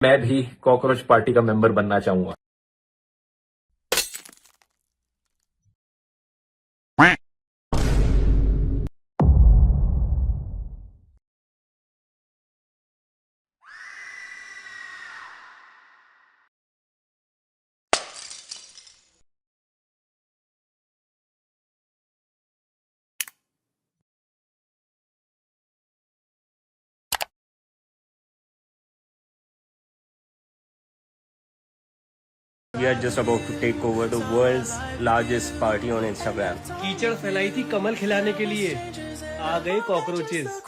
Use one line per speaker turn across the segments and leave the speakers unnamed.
मैं भी cockroach party का मेंबर बनना चाहूंगा।
We are just about to take over the world's largest party on Instagram.
कीचड़ फैलाई थी कमल खिलाने के लिए, आ गए कॉकरोचेस।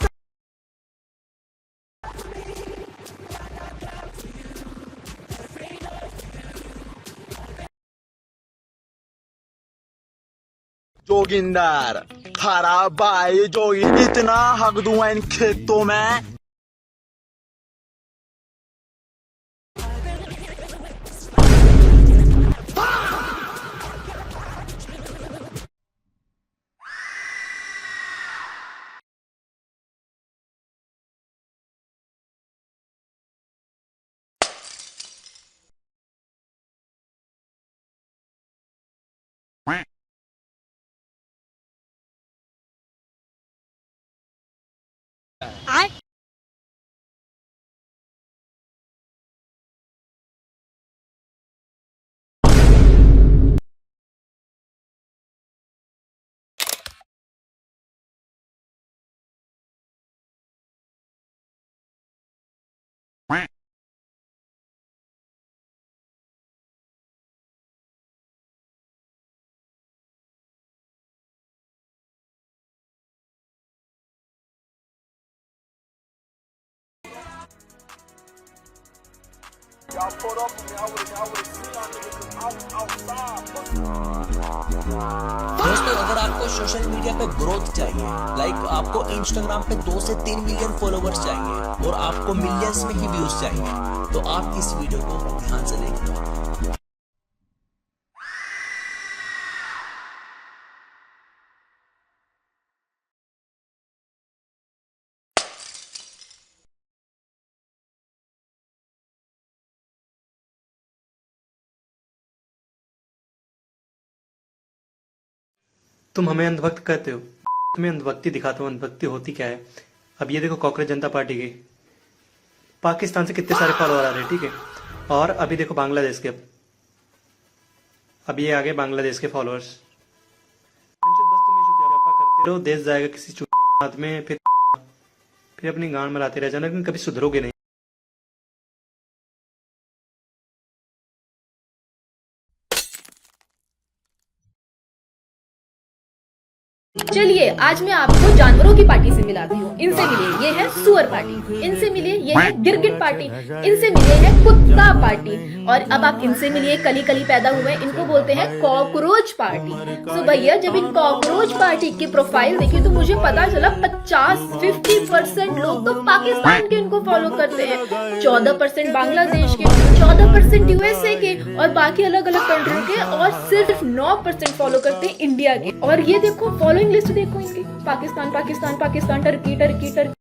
जोगिंदर थारा भाई जोगी इतना हक दूंगा इन खेतों में। Y'all pulled up on me, I would've seen y'all niggas 'cause I was outside.
दोस्तों, अगर आपको सोशल मीडिया पे ग्रोथ चाहिए, लाइक आपको इंस्टाग्राम पे 2 से 3 मिलियन फॉलोवर्स चाहिए और आपको मिलियंस में ही व्यूज चाहिए, तो आप इस वीडियो को ध्यान से देखिए।
तुम हमें अंधभक्त कहते हो, तुम्हें अंधभक्ति दिखाता हूँ। अंधभक्ति होती क्या है? अब ये देखो, कॉकरोच जनता पार्टी की पाकिस्तान से कितने सारे फॉलोअर आ रहे हैं, ठीक है। और अभी देखो बांग्लादेश के, अब ये आ गए बांग्लादेश के फॉलोअर्स। बस तुम ये करते रहो, देश जाएगा किसी चूहे के हाथ में, फिर अपनी गांड मराते रह जाना, लेकिन कभी सुधरोगे नहीं।
चलिए आज मैं आपको जानवरों की पार्टी से मिलाती हूँ। इनसे मिलिए, ये है सुअर पार्टी। इनसे मिलिए, ये है गिरगिट पार्टी। इनसे मिलिए है कुत्ता पार्टी। और अब आप इनसे मिलिए, कली कली पैदा हुए, इनको बोलते हैं कॉकरोच पार्टी। तो भैया जब इन कॉकरोच पार्टी की प्रोफाइल देखी तो मुझे पता चला 50% लोग तो पाकिस्तान के इनको फॉलो करते हैं, 14% बांग्लादेश के, 14% यूएसए के और बाकी अलग अलग कंट्री के, और सिर्फ 9% फॉलो करते हैं इंडिया के। और ये देखो फॉलोइंग लिस्ट देखो इनकी, Pakistan Pakistan Pakistan, Turkey Turkey Turkey.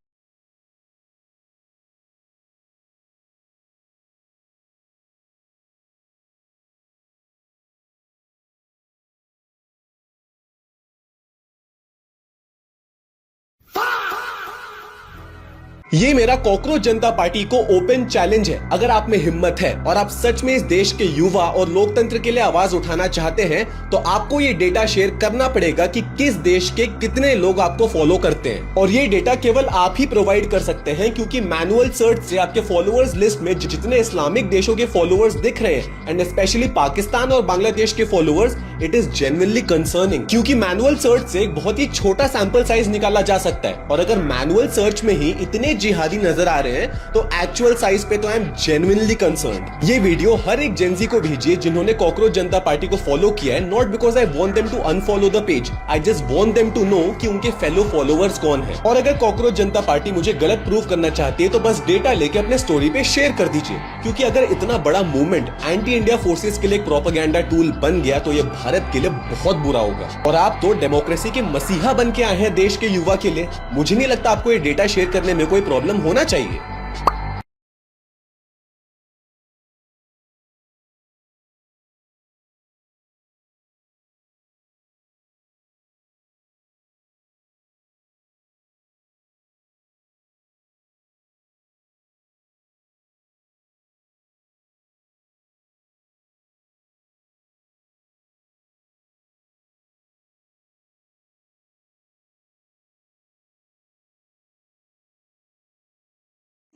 ये मेरा कॉकरोच जनता पार्टी को ओपन चैलेंज है। अगर आप में हिम्मत है और आप सच में इस देश के युवा और लोकतंत्र के लिए आवाज उठाना चाहते हैं, तो आपको ये डेटा शेयर करना पड़ेगा कि किस देश के कितने लोग आपको फॉलो करते हैं। और ये डेटा केवल आप ही प्रोवाइड कर सकते हैं, क्योंकि मैनुअल सर्च से आपके फॉलोअर्स लिस्ट में जितने इस्लामिक देशों के फॉलोअर्स दिख रहे हैं, एंड स्पेशली पाकिस्तान और बांग्लादेश के followers, it is genuinely concerning. क्योंकि मैनुअल सर्च से एक बहुत ही छोटा सैंपल साइज निकाला जा सकता है, और अगर मैनुअल सर्च में ही इतने जिहादी नजर आ रहे हैं, तो एक्चुअल साइज पे तो आई एम जेन्युइनली कंसर्न्ड। ये वीडियो हर एक जेंजी को भेजिए जिन्होंने कॉकरोच जनता पार्टी को फॉलो किया है, not because I want them to unfollow the page, I just want them to know कि उनके फेलो फॉलोअर्स कौन है। और अगर कॉकरोच जनता पार्टी मुझे गलत प्रूव करना चाहती है, तो बस डेटा लेके अपने स्टोरी पे शेयर कर दीजिए। क्योंकि अगर इतना बड़ा मूवमेंट एंटी इंडिया फोर्सेस के लिए एक प्रोपेगेंडा टूल बन गया, तो ये भारत के लिए बहुत बुरा होगा। और आप तो डेमोक्रेसी के मसीहा बन के आए हैं देश के युवा के लिए। मुझे नहीं लगता आपको ये डेटा शेयर करने में कोई प्रॉब्लम होना चाहिए।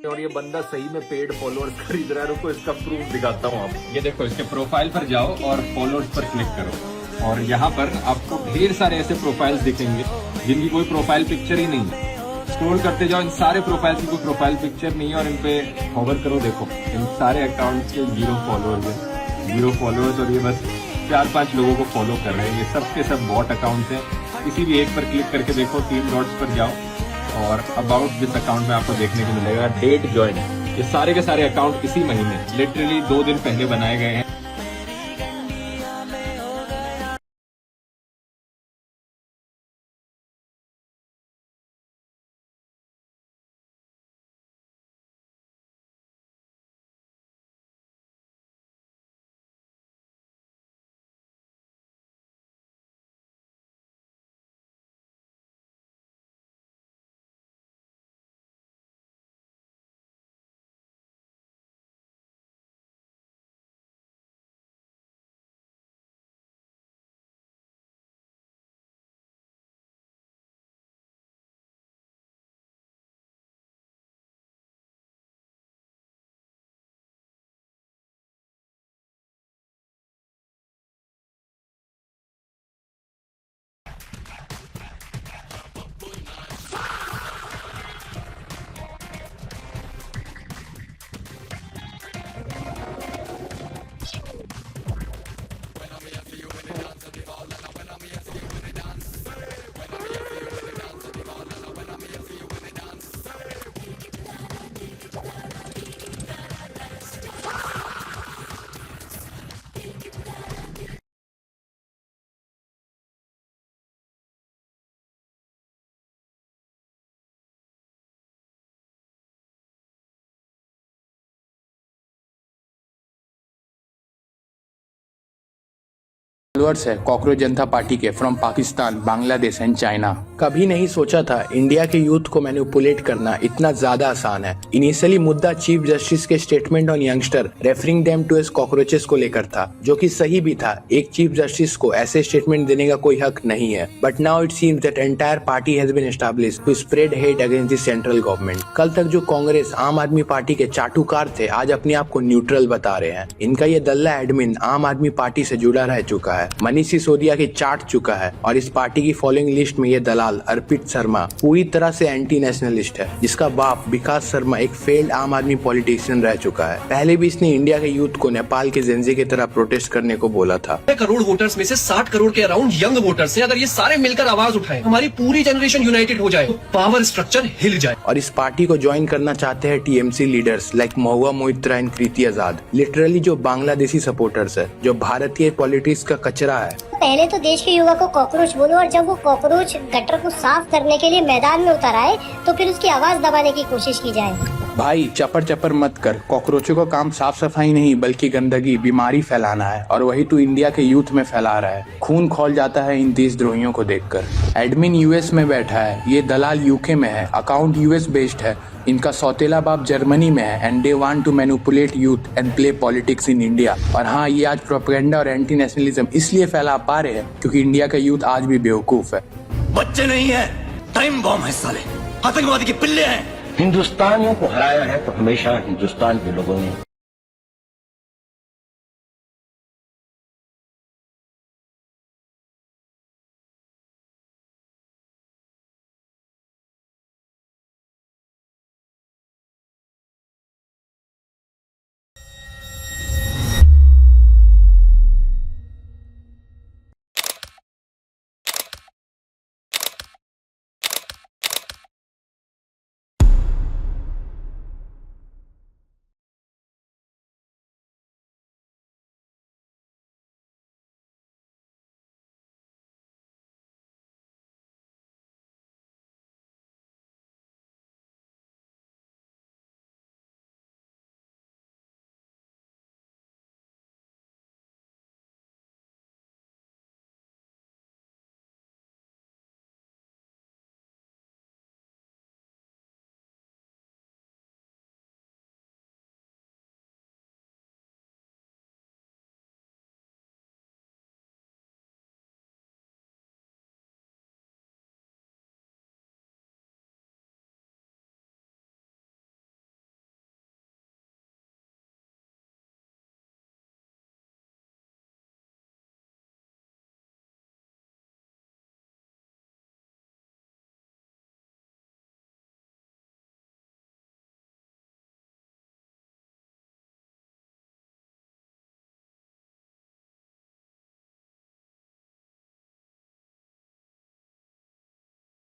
और ये बंदा सही में पेड फॉलोअर्स खरीद रहा है। रुको इसका प्रूफ दिखाता हूँ आपको।
ये देखो, इसके प्रोफाइल पर जाओ और फॉलोअर्स पर क्लिक करो और यहाँ पर आपको ढेर सारे ऐसे प्रोफाइल्स दिखेंगे जिनकी कोई प्रोफाइल पिक्चर ही नहीं है। स्क्रॉल करते जाओ, इन सारे प्रोफाइल्स की कोई प्रोफाइल पिक्चर नहीं है और इन पे होवर करो, देखो इन सारे अकाउंट्स के 0 फॉलोअर्स हैं, 0 फॉलोअर्स और ये बस 4-5 लोगों को फॉलो कर रहे हैं। ये सब के सब बॉट अकाउंट्स हैं। किसी भी एक पर क्लिक करके देखो, 3 डॉट्स पर जाओ और अबाउट दिस अकाउंट में आपको देखने को मिलेगा डेट ज्वाइन। ये सारे के सारे अकाउंट इसी महीने लिटरली 2 दिन पहले बनाए गए हैं।
फॉलोअर्स है कॉकरोच जनता पार्टी के from Pakistan, Bangladesh and China. कभी नहीं सोचा था इंडिया के यूथ को मैनिपुलेट करना इतना ज्यादा आसान है। इनिशियली मुद्दा चीफ जस्टिस के statement on youngster referring them to as cockroaches को लेकर था, जो कि सही भी था। एक चीफ जस्टिस को ऐसे स्टेटमेंट देने का कोई हक नहीं है। But now it seems that entire party has been established to spread hate against the central government. कल तक जो कांग्रेस आम आदमी पार्टी के चाटुकार थे, आज अपने आप को न्यूट्रल बता रहे हैं। इनका ये दल्ला एडमिन आम आदमी पार्टी से जुड़ा रह चुका है, मनीष सिसोदिया के चाट चुका है और इस पार्टी की फॉलोइंग लिस्ट में ये दलाल अर्पित शर्मा पूरी तरह से एंटी नेशनलिस्ट है, जिसका बाप विकास शर्मा एक फेल्ड आम आदमी पॉलिटिशियन रह चुका है। पहले भी इसने इंडिया के यूथ को नेपाल के जेंजी की तरह प्रोटेस्ट करने को बोला था।
करोड़ वोटर्स में से 60 करोड़ के अराउंड यंग वोटर्स हैं। अगर ये सारे मिलकर आवाज उठाएं, हमारी पूरी जनरेशन यूनाइटेड हो जाए तो पावर स्ट्रक्चर हिल जाए।
और इस पार्टी को ज्वाइन करना चाहते हैं TMC leaders like Mahua Moitra and Kriti Azad, literally जो बांग्लादेशी सपोर्टर्स है, जो भारतीय पॉलिटिक्स का कचरा है।
पहले तो देश के युवा को कॉकरोच बोलो और जब वो कॉकरोच गटर को साफ करने के लिए मैदान में उतर आए तो फिर उसकी आवाज दबाने की कोशिश की जाए।
भाई चपर चपर मत कर। कॉकरोचों का काम साफ सफाई नहीं बल्कि गंदगी, बीमारी फैलाना है और वही तू इंडिया के यूथ में फैला रहा है। खून खौल जाता है इन देशद्रोहियों को देखकर। एडमिन यूएस में बैठा है, ये दलाल यूके में है, अकाउंट यूएस बेस्ड है, इनका सौतेला बाप जर्मनी में है and they want to manipulate youth and play politics in India. और हाँ, ये आज प्रोपेगेंडा और एंटी नेशनलिज्म इसलिए फैला पा रहे हैं क्योंकि इंडिया का यूथ आज भी बेवकूफ है।
बच्चे नहीं है, टाइम बॉम्ब है साले, आतंकवादी के पिल्ले हैं।
हिंदुस्तानियों को हराया है तो हमेशा हिंदुस्तान के लोगों ने